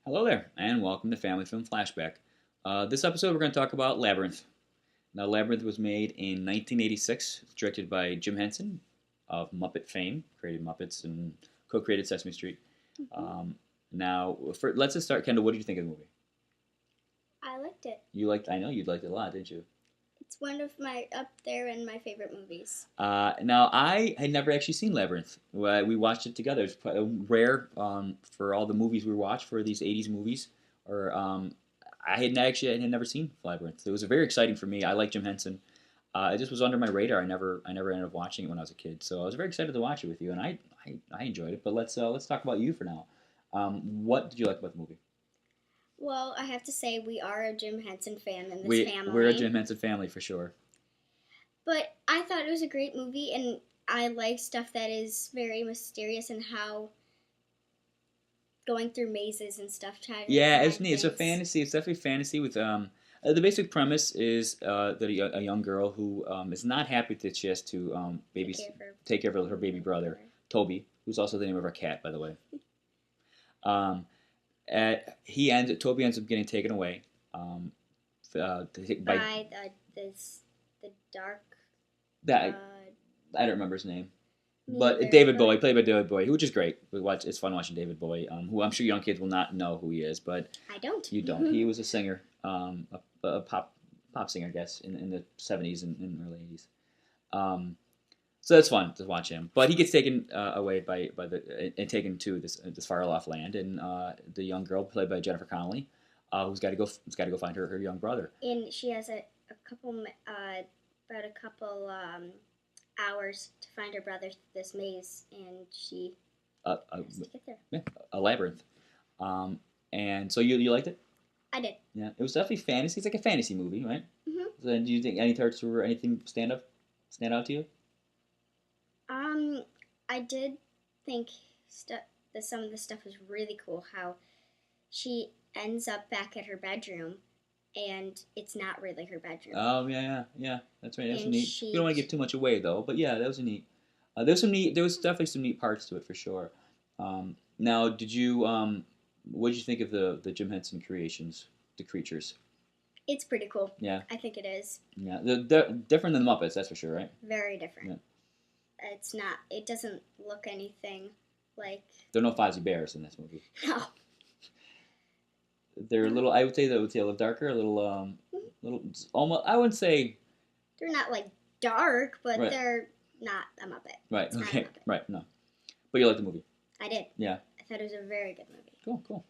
Hello there, and welcome to Family Film Flashback. This episode, we're going to talk about Labyrinth. Now, Labyrinth was made in 1986, directed by Jim Henson of Muppet fame, created Muppets and co-created Sesame Street. Um, let's just start. Kendall, what did you think of the movie? I liked it. I know you liked it a lot, didn't you? It's one of my up there in my favorite movies. Now, I had never actually seen Labyrinth. We watched it together. It's rare for all the movies we watch for these 80s movies. Or I had never seen Labyrinth. It was very exciting for me. I like Jim Henson. It just was under my radar. I never ended up watching it when I was a kid. So I was very excited to watch it with you, and I enjoyed it. But let's talk about you for now. What did you like about the movie? Well, I have to say we are a Jim Henson fan in this family. We're a Jim Henson family for sure. But I thought it was a great movie, and I like stuff that is very mysterious and how going through mazes and stuff. Yeah, it's neat. It's a fantasy. It's definitely fantasy with the basic premise is that a young girl who is not happy that she has to take care of her baby brother Toby, who's also the name of our cat, by the way. Toby ends up getting taken away by the dark. I don't remember his name, but Neither, David Bowie, played by David Bowie, which is great. It's fun watching David Bowie, who I'm sure young kids will not know who he is, but I don't. You don't. He was a singer, a pop singer, I guess, in the 70s and early 80s. So that's fun to watch him. But he gets taken away and taken to this far off land, and the young girl played by Jennifer Connelly, who's got to go find her young brother. And she has a couple hours to find her brother through this maze, and she has to get there. Yeah, a labyrinth. And so you liked it? I did. Yeah, it was definitely fantasy. It's like a fantasy movie, right? Mm-hmm. So, do you think any parts or anything stand out to you? I did think that some of the stuff was really cool. How she ends up back at her bedroom, and it's not really her bedroom. Oh yeah, that's right. That's neat. We don't want to give too much away though, but yeah, that was neat. There was definitely some neat parts to it for sure. Now, what did you think of the Jim Henson creations, the creatures? It's pretty cool. Yeah, I think it is. Yeah, they're different than the Muppets, that's for sure, right? Very different. Yeah. It's not. It doesn't look anything like. There are no Fozzie Bears in this movie. No. They're a little. I would say a little darker, a little almost. I wouldn't say. They're not like dark, but right. They're not a Muppet. Right. It's okay. Not a Muppet. Right. No. But you liked the movie. I did. Yeah. I thought it was a very good movie. Cool.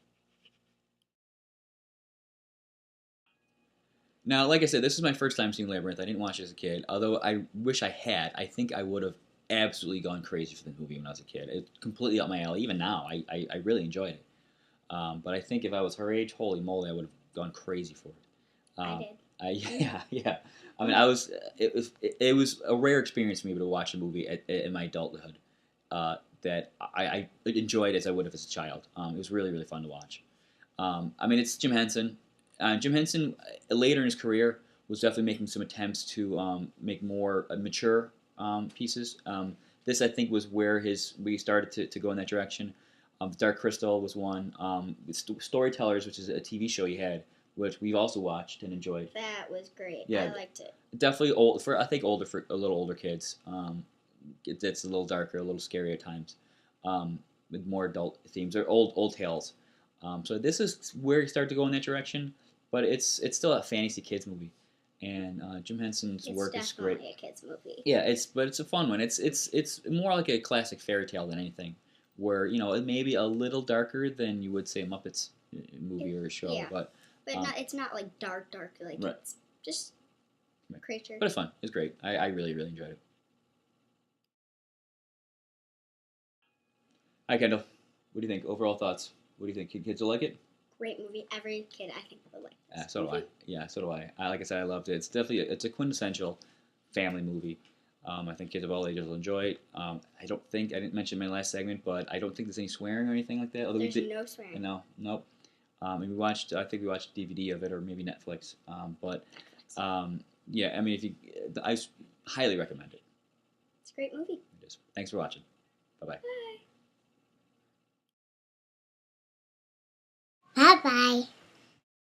Now, like I said, this is my first time seeing Labyrinth. I didn't watch it as a kid, although I wish I had. I think I would have absolutely gone crazy for the movie when I was a kid. It's completely up my alley. Even now, I really enjoyed it. But I think if I was her age, holy moly, I would have gone crazy for it. I did. Yeah. I mean, it was a rare experience for me to watch a movie in my adulthood that I enjoyed as I would have as a child. It was really, really fun to watch. I mean, it's Jim Henson. Jim Henson, later in his career, was definitely making some attempts to make more mature pieces. This, I think, was where we started to go in that direction. Dark Crystal was one. Storytellers, which is a TV show he had, which we've also watched and enjoyed. That was great. Yeah, I liked it. Definitely old for a little older kids. It's a little darker, a little scary at times, with more adult themes or old tales. So this is where he started to go in that direction, but it's still a fantasy kids movie, and Jim Henson's work is great. It's definitely a kids movie. Yeah, it's a fun one. It's more like a classic fairy tale than anything, where it may be a little darker than you would say a Muppets movie or a show, yeah. but it's not like dark like right. It's just a creature. But it's fun. It's great. I really, really enjoyed it. Hi, Kendall. What do you think? Overall thoughts? What do you think? Kids will like it? Great movie. Every kid, I think, will like this. So do I. Yeah, so do I. Like I said, I loved it. It's definitely it's a quintessential family movie. I think kids of all ages will enjoy it. I didn't mention in my last segment, but I don't think there's any swearing or anything like that. Although there's no swearing. No, nope. And I think we watched DVD of it or maybe Netflix. Yeah, I mean, I highly recommend it. It's a great movie. It is. Thanks for watching. Bye-bye. Bye. Bye-bye.